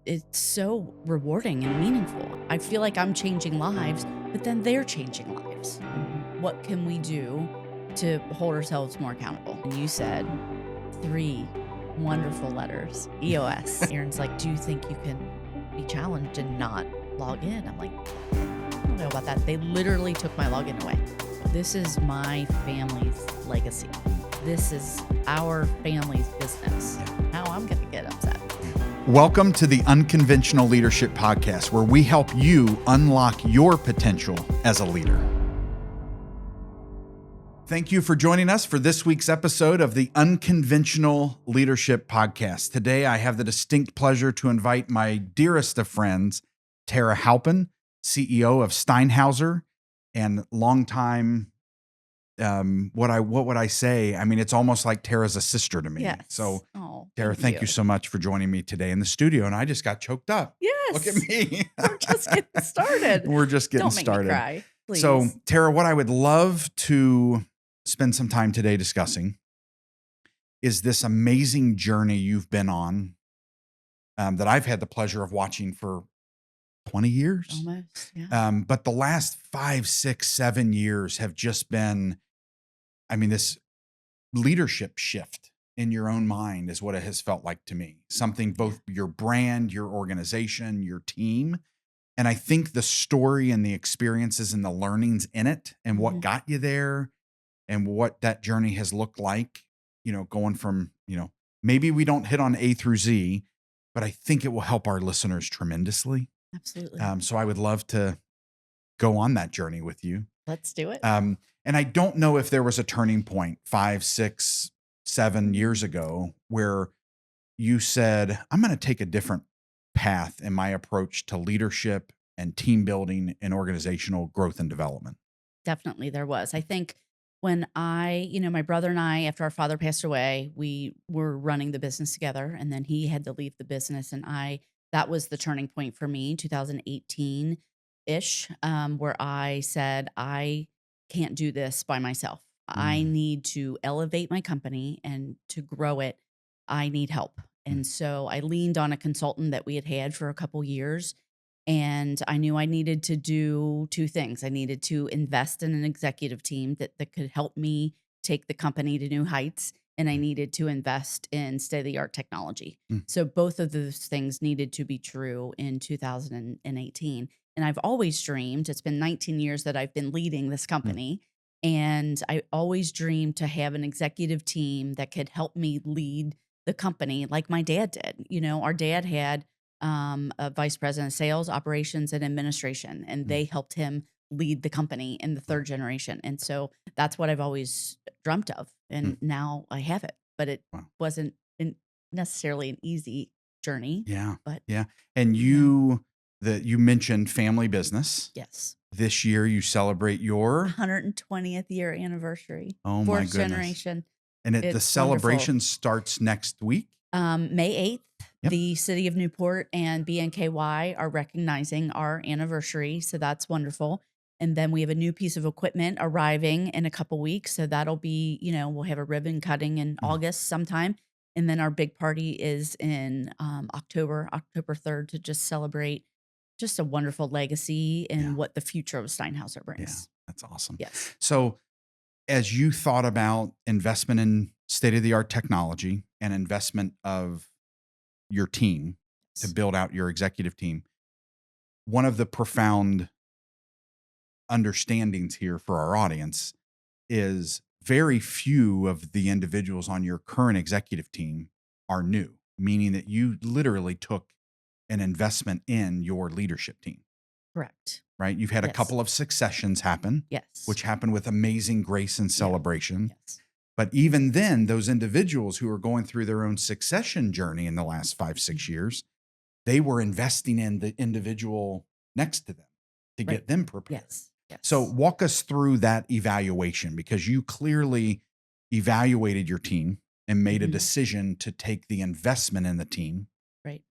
it's so rewarding and meaningful. I feel like I'm changing lives, but then they're changing lives. What can we do to hold ourselves more accountable? And you said 3 wonderful letters, EOS. Aaron's like, do you think you can be challenged and not log in? I'm like, I don't know about that. They literally took my login away. This is my family's legacy. This is our family's business. How I'm going to get upset. Welcome to the Unconventional Leadership Podcast, where we help you unlock your potential as a leader. Thank you for joining us for this week's episode of the Unconventional Leadership Podcast. Today, I have the distinct pleasure to invite my dearest of friends, Tara Halpin, CEO of Steinhauser, and longtime, what would I say? I mean, it's almost like Tara's a sister to me. Yes. So, Oh, Tara, thank you so much for joining me today in the studio. And I just got choked up. Yes. Look at me. We're just getting started. We're just getting Don't make started. me cry, please. So, Tara, what I would love to spend some time today discussing is this amazing journey you've been on that I've had the pleasure of watching for 20 years. Almost, yeah. But the last 5, 6, 7 years have just been, this leadership shift in your own mind is what it has felt like to me. Something, both your brand, your organization, your team. And I think the story and the experiences and the learnings in it and what got you there and what that journey has looked like, going from, maybe we don't hit on A through Z, but I think it will help our listeners tremendously. Absolutely. So I would love to go on that journey with you. Let's do it. And I don't know if there was a turning point 5, 6, 7 years ago where you said, I'm going to take a different path in my approach to leadership and team building and organizational growth and development. Definitely there was. I think when my brother and I, after our father passed away, we were running the business together, and then he had to leave the business. And that was the turning point for me, 2018-ish, where I said, I can't do this by myself. I need to elevate my company, and to grow it, I need help. And so I leaned on a consultant that we had for a couple years. And I knew I needed to do 2 things. I needed to invest in an executive team that could help me take the company to new heights. And I needed to invest in state-of-the-art technology. So both of those things needed to be true in 2018. And I've always dreamed, it's been 19 years that I've been leading this company. And I always dreamed to have an executive team that could help me lead the company like my dad did. Our dad had a vice president of sales, operations, and administration, and they helped him lead the company in the 3rd generation. And so that's what I've always dreamt of. And now I have it, but it wasn't necessarily an easy journey. Yeah. But yeah. And you mentioned family business. yes, This year you celebrate your 120th year anniversary, oh my 4th goodness. generation. The It's celebration wonderful. starts next week. May 8th, Yep. the city of Newport and BNKY are recognizing our anniversary. So that's wonderful. And then we have a new piece of equipment arriving in a couple weeks. So that'll be, we'll have a ribbon cutting in August sometime. And then our big party is in October 3rd, to just celebrate just a wonderful legacy and what the future of Steinhauser brings. Yeah, that's awesome. Yes. So as you thought about investment in state-of-the-art technology and investment of your team to build out your executive team, one of the profound understandings here for our audience is very few of the individuals on your current executive team are new, meaning that you literally took an investment in your leadership team. Correct. Right? You've had a Yes. couple of successions happen, Yes. which happened with amazing grace and celebration. Yes. But even then, those individuals who are going through their own succession journey in the last 5, 6 years, they were investing in the individual next to them to get them prepared. Yes. Yes. So walk us through that evaluation, because you clearly evaluated your team and made a decision to take the investment in the team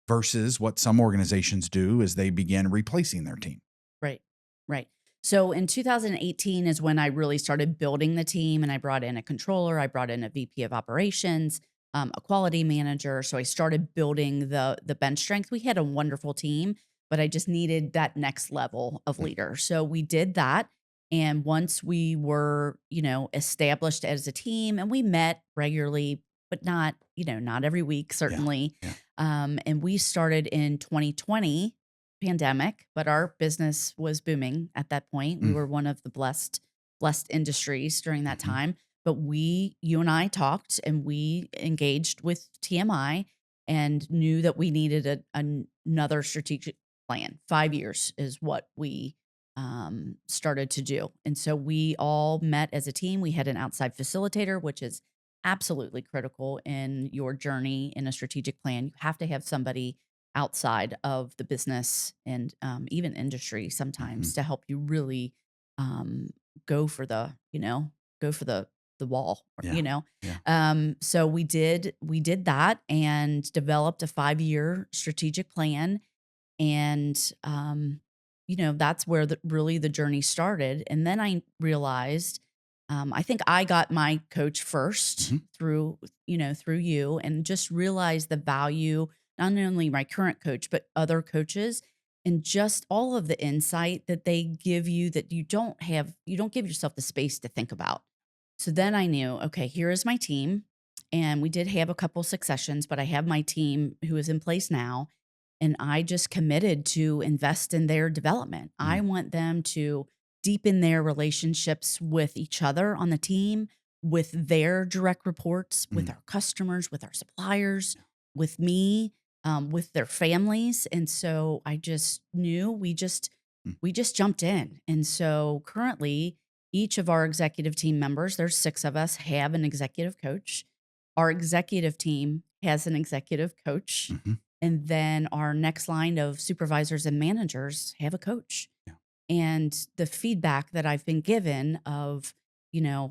versus what some organizations do is they begin replacing their team. Right. So in 2018 is when I really started building the team, and I brought in a controller, I brought in a VP of operations, a quality manager. So I started building the bench strength. We had a wonderful team, but I just needed that next level of Mm. leader. So we did that. And once we were, established as a team and we met regularly, but not, not every week, Yeah. certainly. Yeah. And we started in 2020 pandemic, but our business was booming at that point. We Mm. were one of the blessed industries during that Mhm. time. But you and I talked and we engaged with TMI and knew that we needed another strategic plan. 5 years is what we started to do. And so we all met as a team. We had an outside facilitator, which is absolutely critical in your journey in a strategic plan. You have to have somebody outside of the business and even industry sometimes Mhm. to help you really um, go for the wall, Yeah. Yeah. So we did that and developed a 5 year strategic plan and, that's where really the journey started. And then I realized, I think I got my coach first Mhm. through you and just realized the value, not only my current coach, but other coaches and just all of the insight that they give you that you don't give yourself the space to think about. So then I knew, okay, here is my team. And we did have a couple successions, but I have my team who is in place now and I just committed to invest in their development. I Mm. want them to deepen their relationships with each other on the team, with their direct reports, with Mm. our customers, with our suppliers, Yeah. with me, with their families. And so I just knew Mm. we just jumped in. And so currently, each of our executive team members, there's 6 of us, have an executive coach. Our executive team has an executive coach Mhm. and then our next line of supervisors and managers have a coach. Yeah. And the feedback that I've been given of,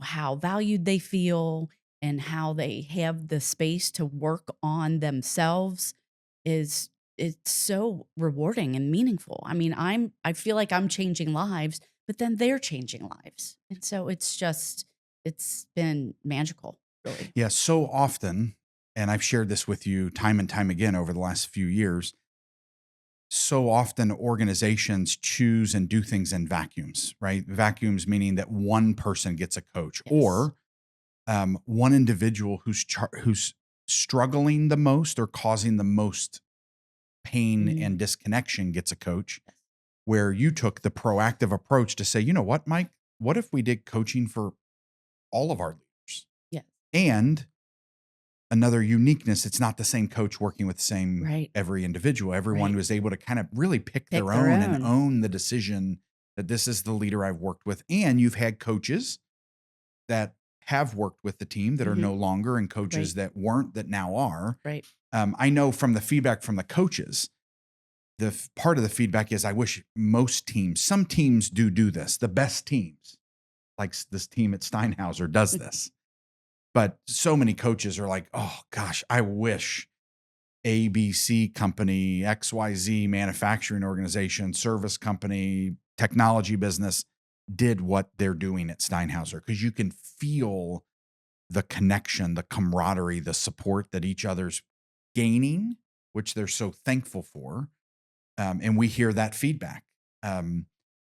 how valued they feel and how they have the space to work on themselves is it's so rewarding and meaningful. I mean, I feel like I'm changing lives, but then they're changing lives. And so it's been magical, really. Yeah, so often, and I've shared this with you time and time again over the last few years, so often organizations choose and do things in vacuums, right? Vacuums meaning that one person gets a coach Yes. or one individual who's struggling the most or causing the most pain and Mm, disconnection gets a coach, yes. where you took the proactive approach to say, you know what, Mike, what if we did coaching for all of our leaders? Yes. And another uniqueness, it's not the same coach working with the same Right. every individual. Everyone Right. was able to kind of really pick Pick their their own and own. own the decision that this is the leader I've worked with. And you've had coaches that have worked with the team that are no Mhm. longer and coaches Right. that weren't that now are. Right. I know from the feedback from the coaches, part of the feedback is I wish most teams, some teams do this. The best teams, like this team at Steinhauser, does this. But so many coaches are like, oh gosh, I wish ABC company, XYZ manufacturing organization, service company, technology business did what they're doing at Steinhauser because you can feel the connection, the camaraderie, the support that each other's gaining, which they're so thankful for. And we hear that feedback. Um,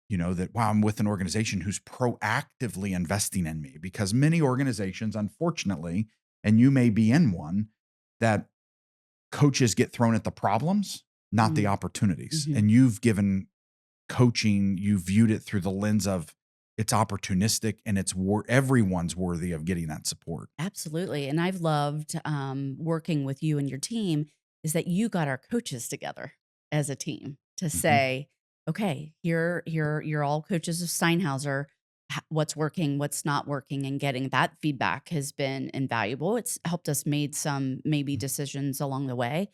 that wow, I'm with an organization who's proactively investing in me because many organizations, unfortunately, and you may be in one, that coaches get thrown at the problems, not the Mm. opportunities. Mhm. And you've given coaching, you viewed it through the lens of it's opportunistic and everyone's worthy of getting that support. Absolutely, and I've loved, working with you and your team is that you got our coaches together as a team to Mhm. say, "Okay, you're all coaches of Steinhauser. What's working, what's not working," and getting that feedback has been invaluable. It's helped us made some maybe decisions along the way,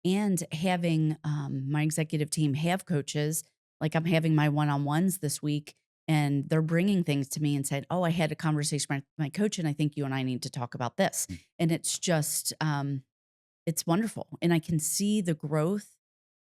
and having, my executive team have coaches, like I'm having my one-on-ones this week and they're bringing things to me and said, "Oh, I had a conversation with my coach, and I think you and I need to talk about this." Mm. And it's just, it's wonderful, and I can see the growth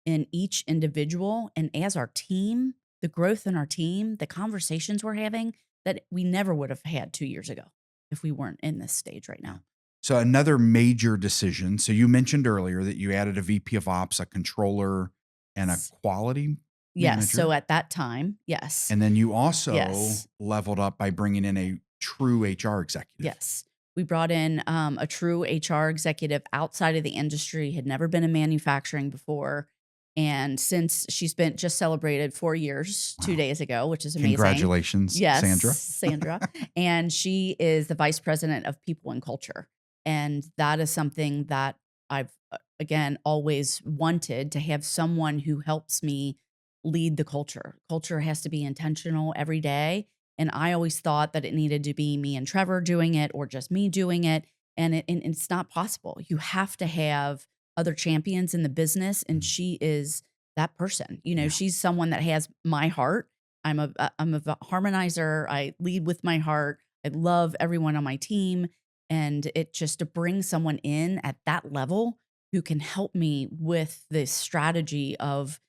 in each individual, and as our team, the growth in our team, the conversations we're having that we never would have had 2 years ago if we weren't in this stage right Yeah. now. So another major decision. So you mentioned earlier that you added a VP of ops, a controller, and a Yes. quality Yes, so manager. at that time, yes. And then you also Yes. leveled up by bringing in a true HR executive. Yes. We brought in a true HR executive outside of the industry, had never been in manufacturing before. And since she's been just celebrated 4 years 2 days ago, which is amazing. Congratulations, Yes, Sandra. Sandra. And she is the vice president of people and culture. And that is something that I've, again, always wanted to have someone who helps me lead the culture. Culture has to be intentional every day, and I always thought that it needed to be me and Trevor doing it or just me doing it. And it's not possible. You have to have other champions in the business. And Mm, she is that person. You know, yeah. she's someone that has my heart. I'm a harmonizer. I lead with my heart. I love everyone on my team. And it just to bring someone in at that level who can help me with this strategy of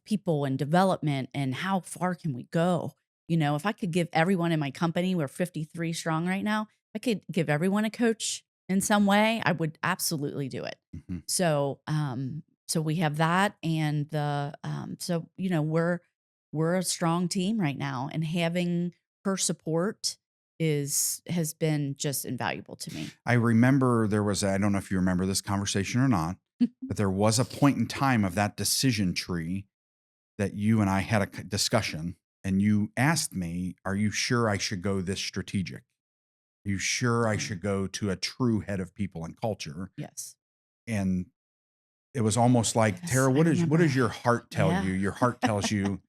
people and development and how far can we go. You know, if I could give everyone in my company, we're 53 strong right now, I could give everyone a coach in some way, I would absolutely do it. Mhm. So we have that, and you know, we're a strong team right now, and having her support is has been just invaluable to me. I remember there was, I don't know if you remember this conversation or not, but there was a point in time of that decision tree that you and I had a discussion, and you asked me, "Are you sure I should go this strategic? Are you sure I Yeah. should go to a true head of people and culture?" Yes. And it was almost like, Yes, "Tara, I what remember. does your heart tell Yeah. you?" Your heart tells you,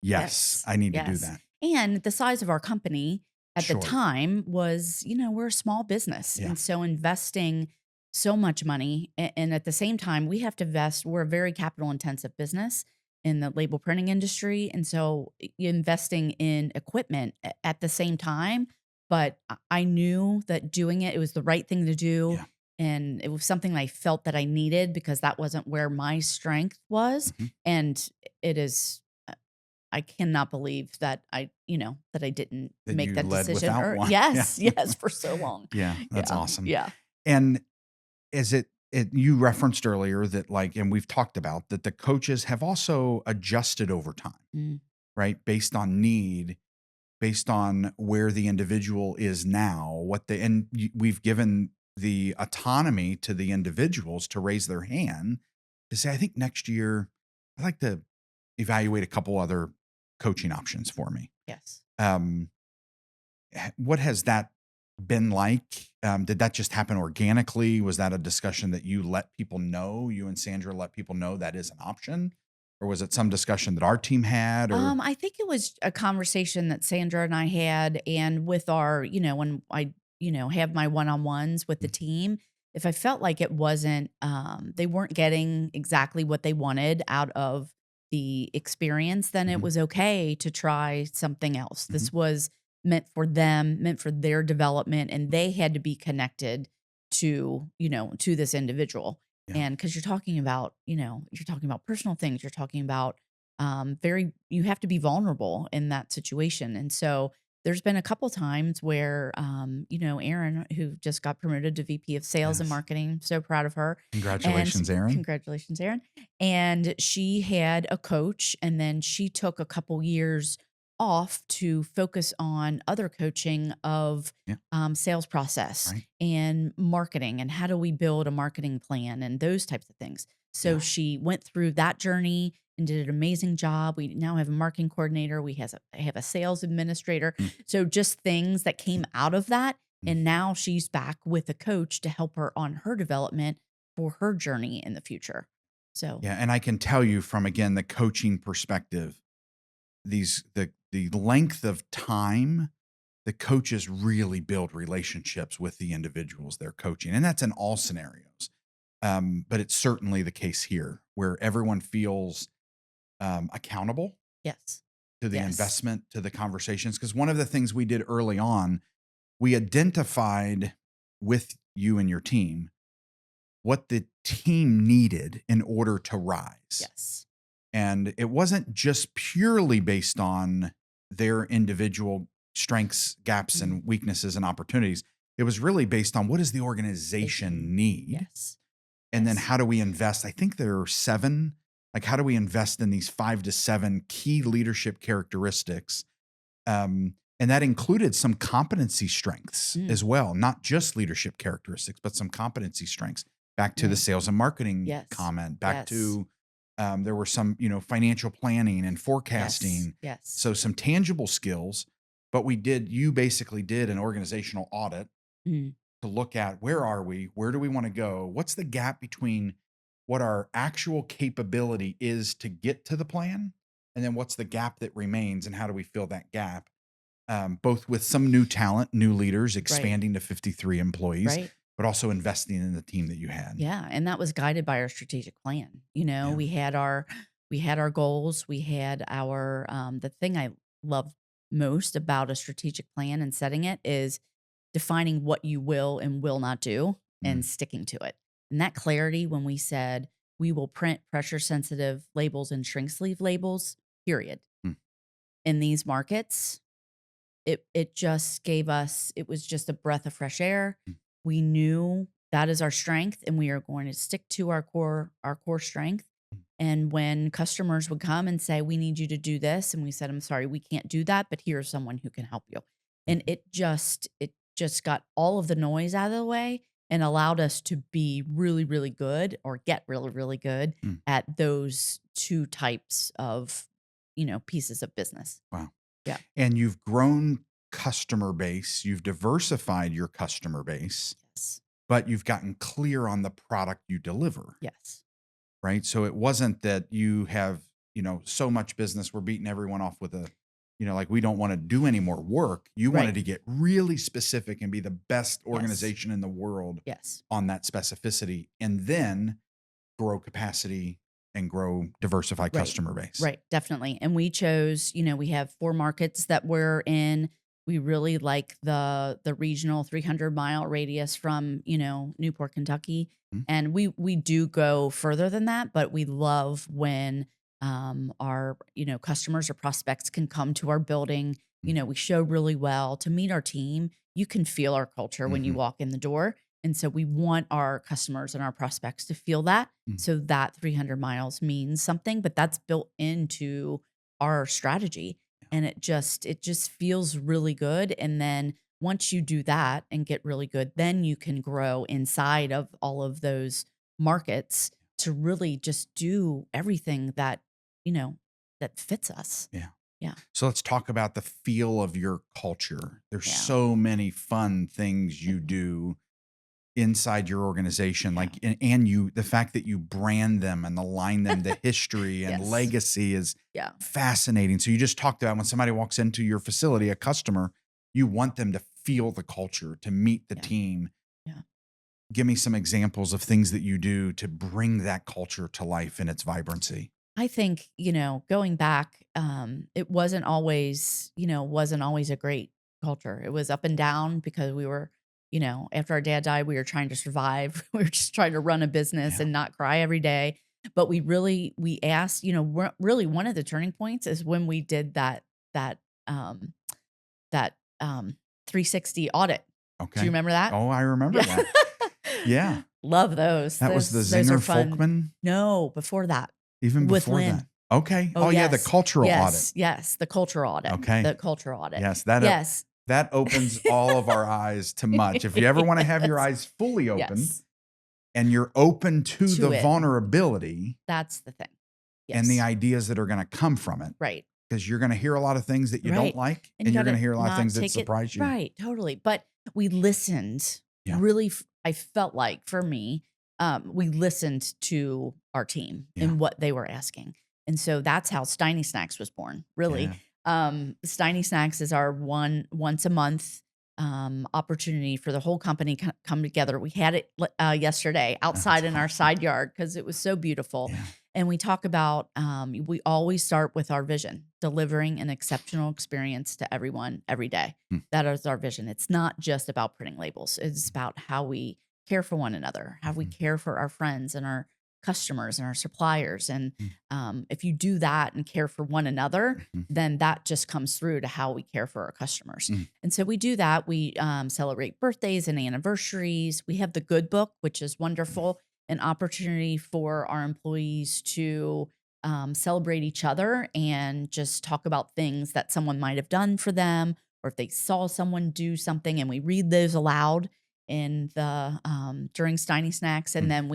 "Yes, Yes, I need to do yes. that." And the size of our company at the Sure. time was, you know, we're a small business. Yeah. And so investing so much money, and at the same time, we have to invest, we're a very capital intensive business in the label printing industry. And so investing in equipment at the same time, but I knew that doing it, it was the right thing to do. Yeah. And it was something I felt that I needed because that wasn't where my strength was. Mhm. And it is I cannot believe that that I didn't That make you that led decision without or one. Yeah. yes, yes, for so long. Yeah, that's Yeah, awesome. yeah. And is it you referenced earlier that, like, and we've talked about that the coaches have also adjusted over time, Mm, right? Based on need, based on where the individual is now, what they, and we've given the autonomy to the individuals to raise their hand to say, I think next year I'd like to evaluate a couple other coaching options for me. yes. Um, what has that been like? Did that just happen organically? Was that a discussion that you let people know, you and Sandra let people know that is an option? Or was it some discussion that our team had? Or I think it was a conversation that Sandra and I had, and with our, when I, have my one-on-ones with the Mm, team, if I felt like it wasn't, they weren't getting exactly what they wanted out of the experience, then it mhm, was okay to try something else. mhm, This was meant for them, meant for their development, and they had to be connected to this individual. yeah. And because you're talking about personal things, you're talking about very you have to be vulnerable in that situation. And so there's been a couple times where Erin, who just got promoted to VP of sales and Yes. marketing, so proud of her. And Congratulations, Aaron. congratulations, Erin. And she had a coach, and then she took a couple years off to focus on other coaching of Yeah, sales process right. and marketing, and how do we build a marketing plan and those types of things. So Yeah. she went through that journey and did an amazing job. We now have a marketing coordinator. Have a sales administrator. Mm, So just things that mm, came out of that. mm. And now she's back with a coach to help her on her development for her journey in the future. So Yeah, and I can tell you from, again, the coaching perspective, the length of time the coaches really build relationships with the individuals they're coaching, and that's in all scenarios. But it's certainly the case here where everyone feels accountable yes, to the yes, investment, to the conversations. Because one of the things we did early on, we identified with you and your team what the team needed in order to rise. yes. And it wasn't just purely based on their individual strengths, gaps, Mm, and weaknesses and opportunities. It was really based on what does the Vision. organization need? Yes. And then Yes. how do we invest? I think there are 7, like, how do we invest in these 5 to 7 key leadership characteristics? And that included some competency strengths Mm, as well, not just leadership characteristics, but some competency strengths. Back to the right. sales and marketing Yes. comment, back Yes. to there were some, financial planning and Yes. forecasting. Yes. So some tangible skills, but you basically did an organizational audit Mm, to look at where are we? Where do we want to go? What's the gap between what our actual capability is to get to the plan? And then what's the gap that remains and how do we fill that gap? Both with some new talent, new leaders, right. expanding to 53 employees, Right. but also investing in the team that you had. Yeah, and that was guided by our strategic plan. Yeah. We had our goals, we had our the thing I love most about a strategic plan and setting it is defining what you will and will not do Mm, and sticking to it. And that clarity when we said we will print pressure sensitive labels and shrink sleeve labels, period. mm, In these markets, it just gave us it was just a breath of fresh air. mm, We knew that is our strength and we are going to stick to our core strength. mm, And when customers would come and say, "We need you to do this," and we said, "I'm sorry, we can't do that, but here's someone who can help you." And mhm, it just got all of the noise out of the way and allowed us to be really, really good or get really, really good mm. at those two types of, pieces of business. Wow. Yeah. And you've grown customer base, you've diversified your customer base, Yes. but you've gotten clear on the product you deliver. Yes. Right? So it wasn't that you have, so much business, we're beating everyone off with like we don't want to do any more work. You Right. wanted to get really specific and be the best Yes. organization in the world Yes. on that specificity and then grow capacity and grow diversify Right. customer base. Right. Definitely. And we chose, we have 4 markets that we're in. We really like the regional 300-mile radius from, Newport, Kentucky. Mm, And we do go further than that, but we love when our, customers or prospects can come to our building. mm, We show really well to meet our team. You can feel our culture when you mhm, walk in the door. And so we want our customers and our prospects to feel that. mm. So that 300 miles means something, but that's built into our strategy and it just feels really good. And then once you do that and get really good, then you can grow inside of all of those markets to really just do everything you know, that fits us. Yeah. Yeah. So let's talk about the feel of your culture. There's Yeah. so many fun things you do inside your organization, Yeah. like and you the fact that you brand them and align them to history and Yes. legacy is Yeah. fascinating. So you just talked about when somebody walks into your facility, a customer, you want them to feel the culture, to meet the Yeah. team. Yeah. Give me some examples of things that you do to bring that culture to life in its vibrancy. I think, going back, it wasn't always a great culture. It was up and down because we were, after our dad died, we were trying to survive. We were just trying to run a business Yeah. and not cry every day. But we asked, really one of the turning points is when we did that, um, that 360 audit. Do you Okay. remember that? Oh, I remember Yeah. that. Yeah. Love those. That was the Those are Zinger fun. Folkman No, before that even with before that. Lynn. Okay. Oh, Oh yeah, the yes. cultural audit. Yes, yes, the cultural audit, Okay. the cultural audit. Yes, that Yes. that opens all of our eyes to much. If you ever want to have your Yes. eyes fully open Yes, and you're open to the to it. vulnerability That's the thing. and the Yes. ideas that are going to come from it, Right, because you're going to hear a lot of things that you don't right, like, and you and you're going gotta to hear a lot of not things that take it surprise you. right, totally, but we listened Yeah. really I felt like for me, we listened to our team Yeah. and what they were asking, and so that's how Steiny Snacks was born, really. Yeah. Steiny Snacks is our once a month, opportunity for the whole company come together. We had it yesterday Oh, that's outside in our awesome. side yard because it was so beautiful. Yeah. And we talk about, we always start with our vision, delivering an exceptional experience to everyone every day. Mm, That is our vision. It's not just about printing labels. It's about how we care for one another, how we mhm, care for our friends and customers and our suppliers. And Mm. if you do that and care for one another, Mhm. then that just comes through to how we care for our customers. Mm. And so we do that. We celebrate birthdays and anniversaries. We have the good book, which is wonderful, an opportunity for our employees to celebrate each other and just talk about things that someone might have done for them, or if they saw someone do something, and we read those aloud in the during Steiny Snacks. And Mm. then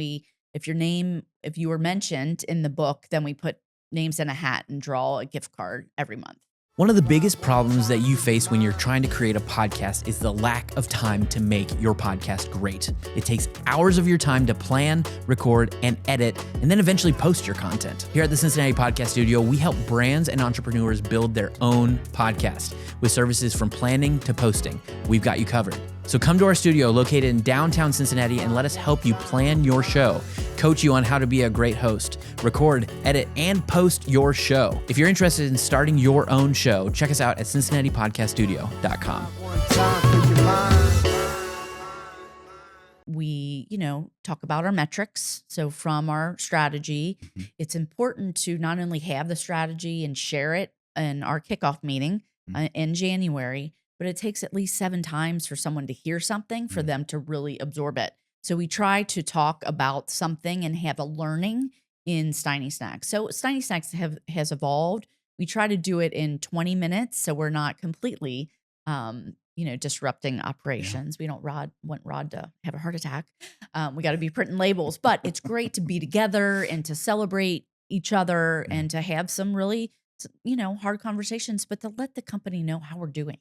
if you were mentioned in the book, then we put names in a hat and draw a gift card every month. One of the biggest problems that you face when you're trying to create a podcast is the lack of time to make your podcast great. It takes hours of your time to plan, record, and edit, and then eventually post your content. Here at the Cincinnati Podcast Studio, we help brands and entrepreneurs build their own podcast with services from planning to posting. We've got you covered. So come to our studio located in downtown Cincinnati and let us help you plan your show, coach you on how to be a great host, record, edit, and post your show. If you're interested in starting your own show, check us out at CincinnatiPodcastStudio.com. We, talk about our metrics. So from our strategy, Mhm. it's important to not only have the strategy and share it in our kickoff meeting in January, but it takes at least 7 times for someone to hear something for Mm. them to really absorb it. So we try to talk about something and have a learning in Steiny Snacks. So Steiny Snacks has evolved. We try to do it in 20 minutes, so we're not completely disrupting operations. We don't want Rod to have a heart attack. We got to be printing labels, but it's great to be together and to celebrate each other Yeah. and to have some really, hard conversations, but to let the company know how we're doing.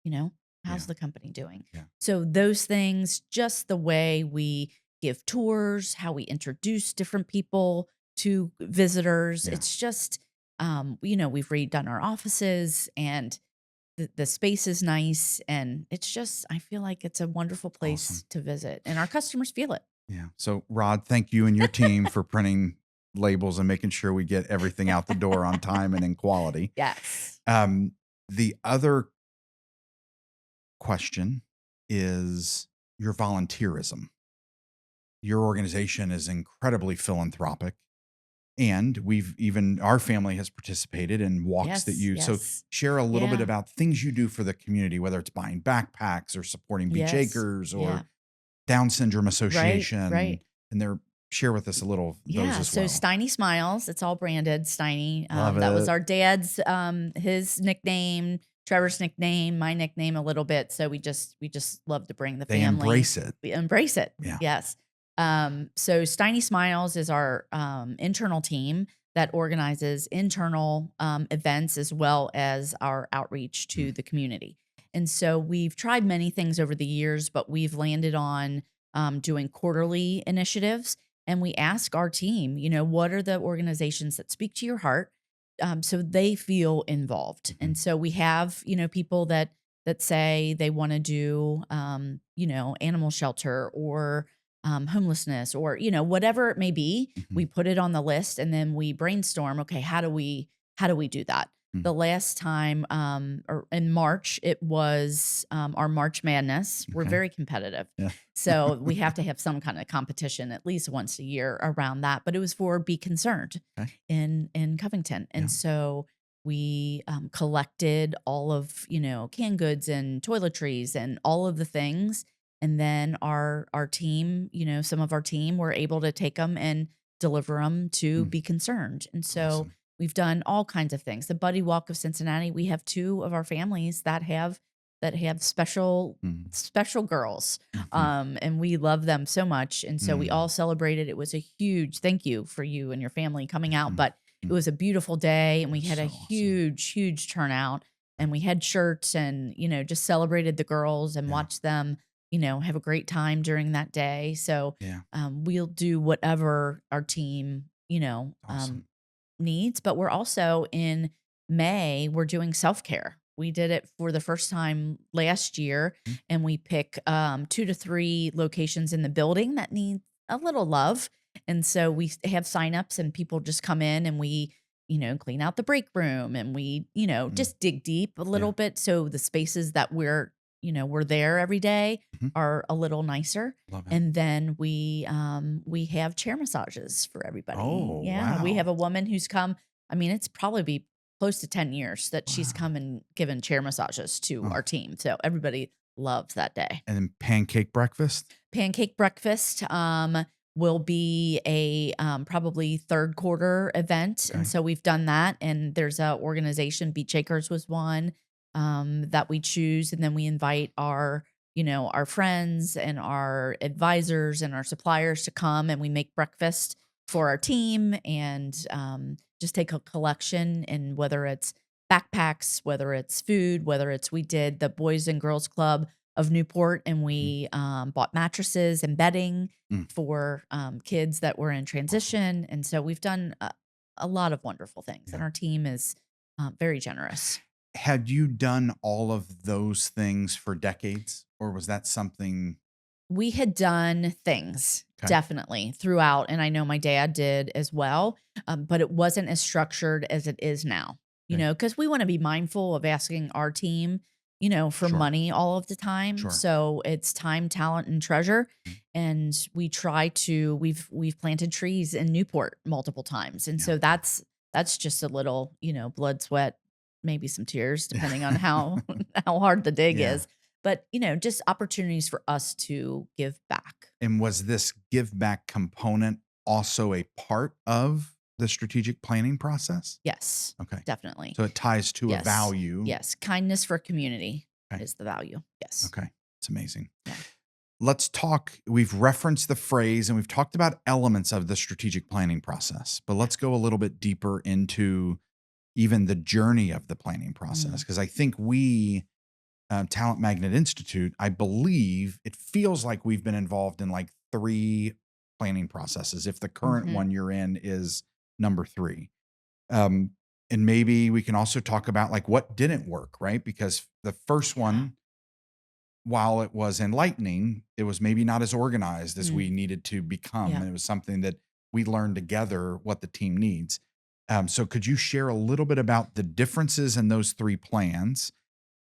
Yeah. How's Yeah. the company doing? Yeah. So those things, just the way we give tours, how we introduce different people to visitors. Yeah. It's just, we've redone our offices, and the space is nice, and it's just, I feel like it's a wonderful place Awesome. to visit, and our customers feel it. Yeah. So, Rod, thank you and your team for printing labels and making sure we get everything out the door on time and in quality. Yes. The other question is your volunteerism. Your organization is incredibly philanthropic, and our family has participated in walks that Yes. so Yes. share a little bit Yeah. about things you do for the community, whether it's buying backpacks or supporting Beach Yes. Acres or Yeah. Down Syndrome Right. Association. Right. And share with us a little of those Yeah, as so well. Steiny Smiles, it's all branded Steiny. Love That was it. our dad's, his nickname, Trevor's nickname, my nickname a little bit. So we just love to bring the They family. embrace it. We embrace it. Yeah. Yes. So Steiny Smiles is our internal team that organizes internal events as well as our outreach to the community. And so we've tried many things over the years, but we've landed on doing quarterly initiatives. And we ask our team, what are the organizations that speak to your heart, so they feel involved. And so we have, people that say they want to do, animal shelter or homelessness or, whatever it may be. We put it on the list, and then we brainstorm, okay, how do we do that? The last time, or in March, it was our March Madness. We're Okay. very competitive. Yeah. So we have to have some kind of competition at least once a year around that. But it was for Be Concerned Okay. in Covington. And Yeah. so we collected all of, canned goods and toiletries and all of the things. And then our team, some of our team were able to take them and deliver them to Be Concerned. And so Awesome. we've done all kinds of things. The Buddy Walk of Cincinnati, we have 2 of our families that have special girls. And we love them so much. And so we all celebrated. It was a huge thank you for you and your family coming out, but it was a beautiful day, and we had a So awesome. huge turnout, and we had shirts and, just celebrated the girls and watched them, have a great time during that day. So Yeah. we'll do whatever our team, Awesome. needs. But we're also in May, we're doing self-care. We did it for the first time last year, and we pick 2 to 3 locations in the building that need a little love. And so we have signups, and people just come in, and we, clean out the break room, and we, just dig deep a little bit. So the spaces that we're, we're there every day Mhm. are a little nicer. Love it. And then we have chair massages for everybody. Oh, Yeah, we have wow. a woman who's come. I mean, it's probably be close to 10 years that she's Wow. come and given chair massages to Oh, our team. So everybody loves that day. and then pancake breakfast? Pancake breakfast will be a probably third quarter event, and Okay. so we've done that. And there's a organization, Beach Acres was one that we choose, and then we invite our friends and our advisors and our suppliers to come, and we make breakfast for our team, and just take a collection, and whether it's backpacks, whether it's food, whether it's we did the Boys and Girls Club of Newport, and Mhm. we bought mattresses and bedding Mm. for kids that were in Awesome. transition. And so we've done a lot of wonderful things, and Yeah. our team is very generous. Had you done all of those things for decades, or was that something? We had done things Okay. definitely throughout, and I know my dad did as well, but it wasn't as structured as it is now, Okay. because we want to be mindful of asking our team, for Sure. money all of the time. Sure. So it's time, talent, and treasure. Mm. And we try to, we've planted trees in Newport multiple times. And Yeah. so that's just a little, blood, sweat, maybe some tears, depending on how how hard the dig Yeah. is, but just opportunities for us to give back. And was this give back component also a part of the strategic planning process? Yes, Okay. definitely. So it ties to a Yes. value. Yes. Kindness for community Okay. is the value. Yes. Okay. It's amazing. Yeah. Let's talk. We've referenced the phrase and we've talked about elements of the strategic planning process, but let's go a little bit deeper into even the journey of the planning process. Mm. Because I think Talent Magnet Institute, I believe it feels like we've been involved in like 3 planning processes, if the current Mhm. one you're in is number 3. Um, and maybe we can also talk about like what didn't work, right? Because the first Yeah. one, while it was enlightening, it was maybe not as organized as we Mm. needed to become. Yeah. And it was something that we learned together what the team needs. So could you share a little bit about the differences in those 3 plans?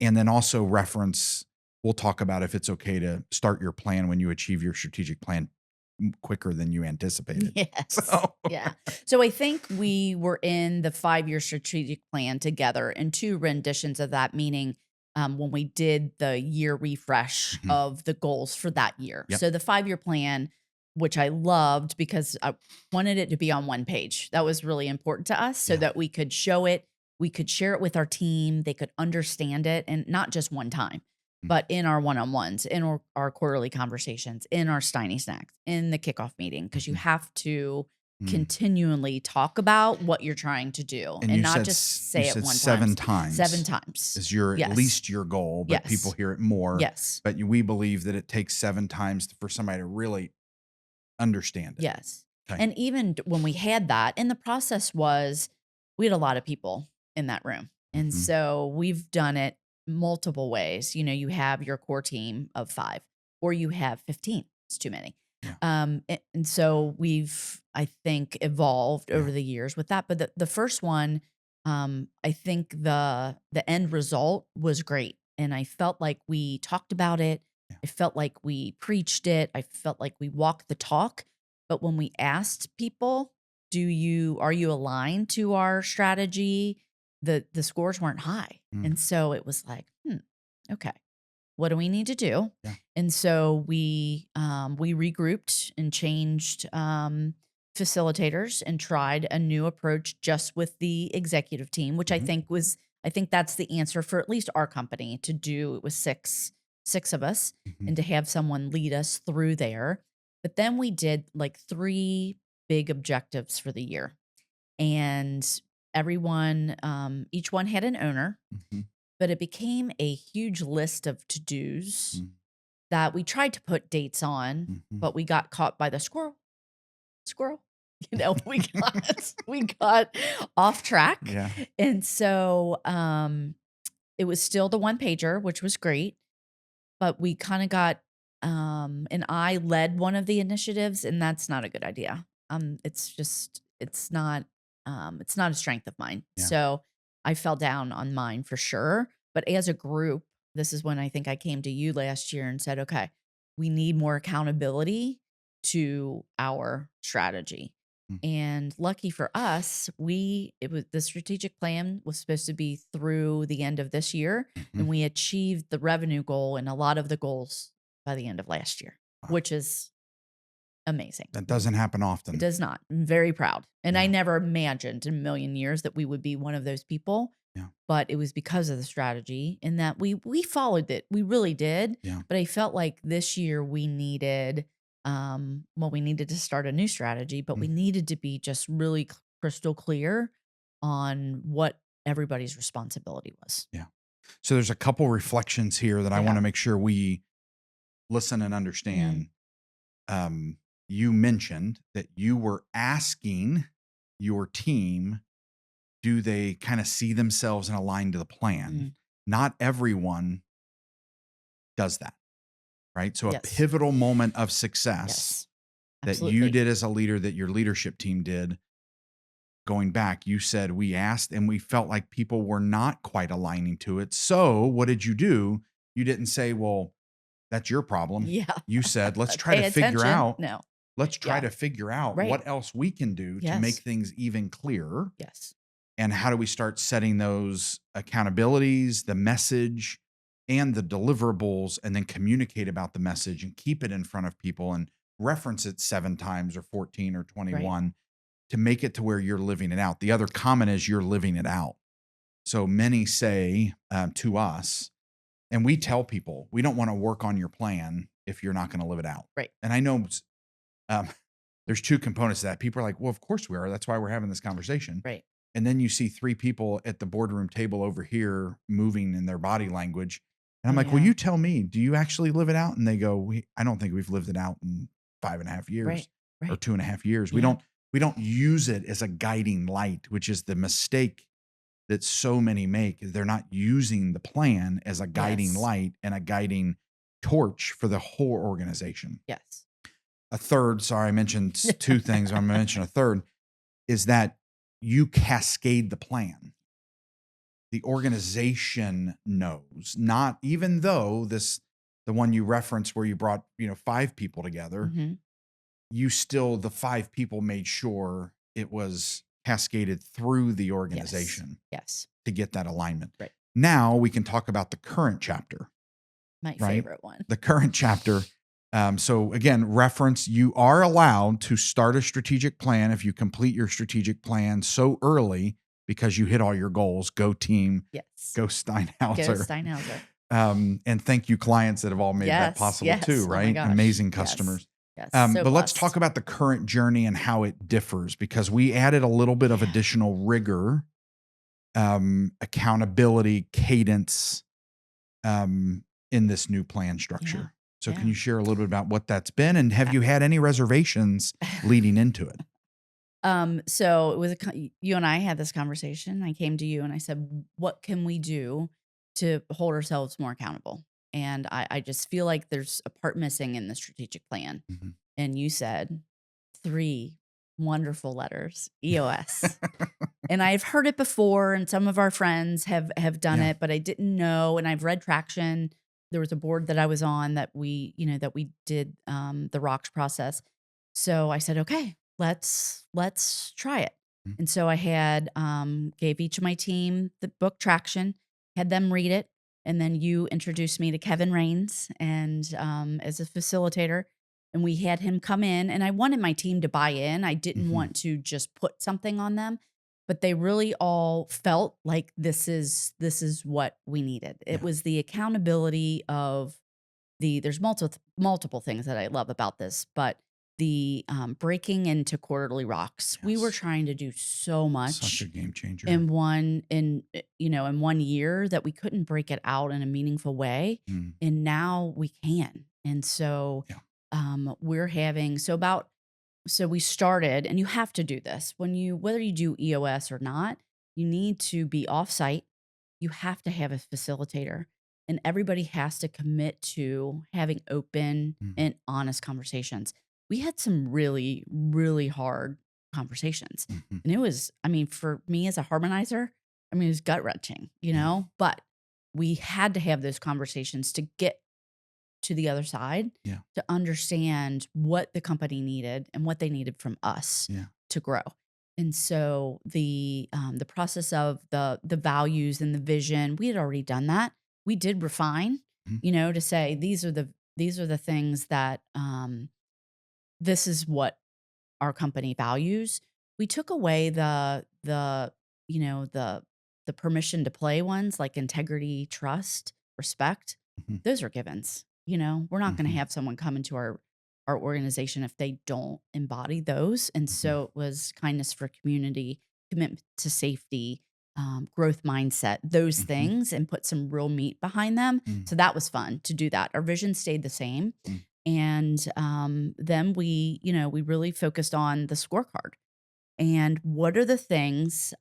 And then also reference, we'll talk about if it's okay to start your plan when you achieve your strategic plan quicker than you anticipated. Yes. So, Yeah. So I think we were in the 5-year strategic plan together and 2 renditions of that, meaning when we did the year refresh Mhm. of the goals for that year. Yep. So the 5-year plan, which I loved because I wanted it to be on one page. That was really important to us so Yeah. that we could show it, we could share it with our team, they could understand it, and not just one time, Mm. but in our one-on-ones, in our quarterly conversations, in our Steiny Snacks, in the kickoff meeting, because you Mhm. have to Mm. continually talk about what you're trying to do And and you not said just you say it said one time. 7 7 times times. is your at Yes. least your goal, but people Yes. hear it more. Yes. But we believe that it takes 7 times for somebody to really understand it. Yes. Okay. And even when we had that, and the process was we had a lot of people in that room. And Mhm. so we've done it multiple ways. You have your core team of 5 or you have 15. It's too many. Yeah. And so we've, I think, evolved Yeah. over the years with that. But the first one, I think the end result was great. And I felt like we talked about it. Yeah. I felt like we preached it. I felt like we walked the talk. But when we asked people, are you aligned to our strategy? The scores weren't high. Mm. And so it was like, okay, what do we need to do? Yeah. And so we regrouped and changed facilitators and tried a new approach just with the executive team, which Mhm. I think that's the answer for at least our company to do. It was six of us, Mhm. and to have someone lead us through there. But then we did like 3 big objectives for the year, and everyone, each one had an owner, Mhm. but it became a huge list of to-dos Mm. that we tried to put dates on, Mhm. but we got caught by the squirrel. We got off track. Yeah. And so it was still the one pager, which was great, but we kind of got and I led one of the initiatives, and that's not a good idea. It's not a strength of mine. Yeah. So I fell down on mine for sure. But as a group, this is when I think I came to you last year and said, okay, we need more accountability to our strategy. Mm. And lucky for us, it was the strategic plan was supposed to be through the end of this year, Mhm. and we achieved the revenue goal and a lot of the goals by the end of last year, Wow. which is amazing. That doesn't happen It often. does not. I'm very proud. And I Yeah. never imagined in a million years that we would be one of those people. Yeah. But it was because of the strategy and that we followed it. We really did. Yeah. But I felt like this year we needed we needed to start a new strategy, but we Mm. needed to be just really crystal clear on what everybody's responsibility was. Yeah. So there's a couple reflections here that I want Yeah. to make sure we listen and Mm. understand. You mentioned that you were asking your team, do they kind of see themselves and align to the plan? Mm. Not everyone does that, right? So a Yes. pivotal moment of success Yes. that you Absolutely. did as a leader, that your leadership team did, going back, you said we asked and we felt like people were not quite aligning to it. So what did you do? You didn't say, well, that's your problem. Yeah. You said, Pay attention. No. let's try Yeah. to figure out Right. what else we can do to make Yes. things even clearer. Yes. And how do we start setting those accountabilities, the message, and the deliverables, and then communicate about the message and keep it in front of people and reference it 7 times or 14 or Right. 21 to make it to where you're living it out. The other comment is you're living it out. So many say to us, and we tell people, we don't want to work on your plan if you're not going to live it out. Right. And I know there's 2 components to that. People are like, well, of course we are. That's why we're having this conversation. Right. And then you see 3 people at the boardroom table over here moving in their body language. And I'm like, well, Yeah. you tell me, do you actually live it out? And they go, I don't think we've lived it out in 5.5 years Right. or Right. 2.5 years. Yeah. We don't use it as a guiding light, which is the mistake that so many make. They're not using the plan as a guiding Yes. light and a guiding torch for the whole organization. Yes. A third, sorry, I mentioned 2 things. I'm going to mention a third, is that you cascade the plan. The organization knows, not even though the one you referenced where you brought, 5 people together, Mhm. the 5 people made sure it was cascaded through the Yes. organization Yes. to get that alignment. Right. Now we can talk about the current chapter, My right? favorite one. The current chapter. So again, reference, you are allowed to start a strategic plan if you complete your strategic plan so early because you hit all your goals. Go team, Yes. go Steinhauser. Go Steinhauser. And thank you clients that have all made that Yes. possible Yes. too, Oh my right? gosh. Amazing Yes. customers. Yes. So But let's blessed. talk about the current journey and how it differs, because we added a little bit of Yeah. additional rigor, accountability, cadence, in this new plan structure. So can Yeah. you share a little bit about what that's been, and have you had any reservations leading into it? So it was you and I had this conversation. I came to you and I said, what can we do to hold ourselves more accountable? And I just feel like there's a part missing in the strategic plan. Mhm. And you said 3 wonderful letters, EOS. And I've heard it before, and some of our friends have done Yeah. it, but I didn't know. And I've read Traction. There was a board that I was on that we did the rocks process. So I said, okay, let's try it. Mhm. And so I had gave each of my team the book Traction, had them read it, and then you introduced me to Kevin Rains and as a facilitator. And we had him come in, and I wanted my team to buy in. I didn't Mhm. want to just put something on them, but they really all felt like this is what we needed. It Yeah. was the accountability of there's multiple things that I love about this, but the breaking into quarterly rocks. We were Yes. trying to do so Such a much game changer. in in 1 year that we couldn't break it out in a meaningful way, Mm. and now we can. And so Yeah. we're having so we started, and you have to do this whether you do EOS or not, you need to be offsite. You have to have a facilitator, and everybody has to commit to having open Mhm. and honest conversations. We had some really, really hard conversations. Mhm. And it was, I mean, for me as a harmonizer, I mean, it was gut wrenching, Yeah. but we had to have those conversations to get to the other side, Yeah. to understand what the company needed and what they needed from us Yeah. to grow. And so the process of the values and the vision, we had already done that. We did refine, Mhm. to say these are the things that this is what our company values. We took away the permission to play ones like integrity, trust, respect. Mhm. Those are givens. We're not going to Mhm. have someone come into our organization if they don't embody those. And Mhm. so it was kindness for community, commitment to safety, growth mindset, those Mhm. things, and put some real meat behind them. Mm. So that was fun to do that. Our vision stayed the same. Mm. And then we really focused on the scorecard and what are the things,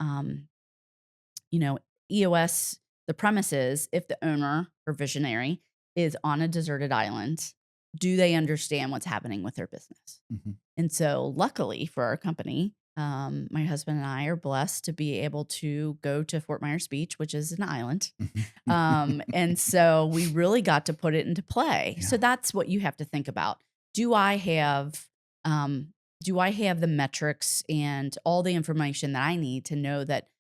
EOS, the premise is if the owner or visionary is on a deserted island, do they understand what's happening with their business? Mhm. And so, luckily for our company, my husband and I are blessed to be able to go to Fort Myers Beach, which is an island. Mhm. And so we really got to put it into play. So Yeah. that's what you have to think about. Do I have um, do I have the metrics and all the information that I need to know that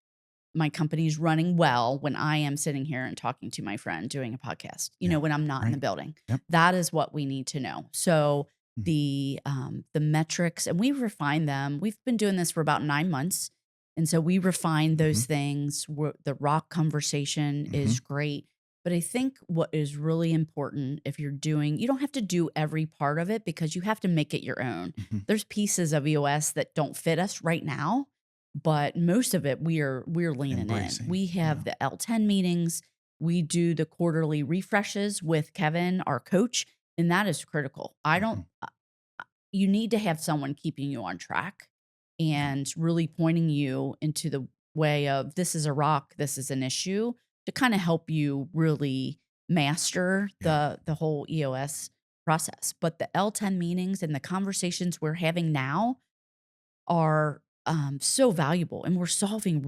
my company's running well when I am sitting here and talking to my friend doing a podcast, Yeah. when I'm not in the Right. building. Yep. That is what we need to know. So Mm. the metrics, and we refine them. We've been doing this for about 9 months. And so we refine those Mhm. things. The rock conversation is Mhm. great. But I think what is really important if you're doing, you don't have to do every part of it because you have to make it your own. Mhm. There's pieces of EOS that don't fit us right now, but most of it we're leaning in. Embracing. We Yeah. have the L10 meetings. We do the quarterly refreshes with Kevin, our coach, and that is critical. I don't Mhm. You need to have someone keeping you on track Yeah. and really pointing you into the way of this is a rock, this is an issue to kind of help you really master Yeah. the whole EOS process. But the L10 meetings and the conversations we're having now are so valuable, and we're solving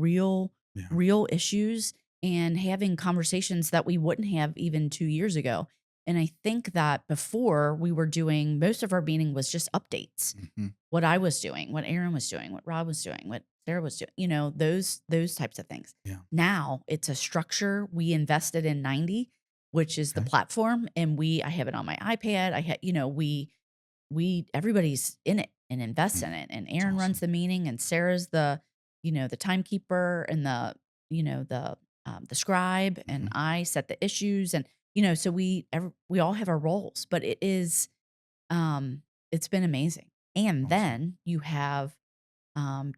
Yeah. real issues and having conversations that we wouldn't have even 2 years ago. And I think that before we were doing most of our meeting was just updates, Mhm. what I was doing, what Aaron was doing, what Rob was doing, what Sarah was doing, those types of things. Yeah. Now it's a structure. We invested in 90, which is the Okay. platform, and I have it on my iPad. I had, we everybody's in it and invests Mm. in it. And It's Aaron runs awesome. the meeting, and Sarah's the timekeeper and the scribe, and Mhm. I set the issues, and so we all have our roles, but it's been amazing. And Awesome. then you have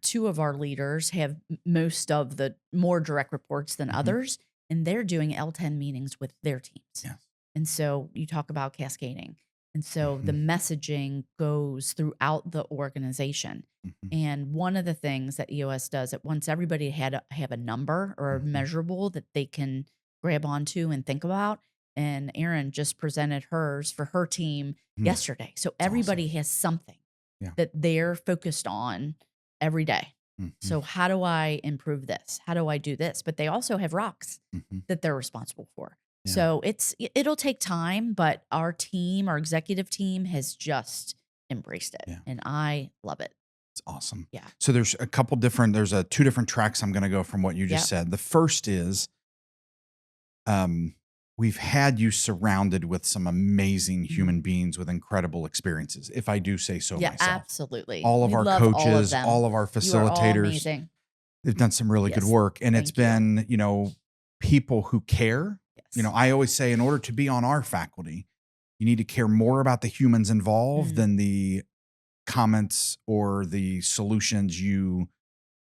two of our leaders have most of the more direct reports than Mhm. others, and they're doing L10 meetings with their teams. Yes. And so you talk about cascading. And so the Mhm. messaging goes throughout the organization. Mhm. And one of the things that EOS does, it wants everybody to have a number or a Mhm. measurable that they can grab onto and think about. And Erin just presented hers for her team Mm. yesterday. So It's awesome. everybody has something Yeah. that they're focused on every day. Mhm. So how do I improve this? How do I do this? But they also have rocks Mhm. that they're responsible for. Yeah. So it'll take time, but our team, our executive team has just embraced it, Yeah. and I love it. It's awesome. Yeah. So there's two different tracks I'm going to go from what you just Yep. said. The first is, um, we've had you surrounded with some amazing human beings with incredible experiences, if I do say so Yeah, myself. absolutely. All of We our love all of coaches, them. all of our You are all facilitators, amazing. they've done some really good Yes. work. And it's Thank you. been, people who care. Yes. I always say in order to be on our faculty, you need to care more about the humans involved Mm. than the comments or the solutions you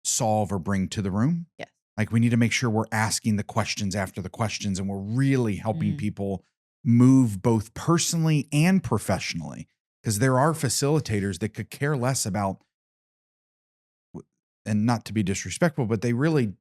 solve or bring to the room. Yes. Like we need to make sure we're asking the questions after the questions and we're really helping Mm. people move both personally and professionally. Because there are facilitators that could care less about, and not to be disrespectful, but they really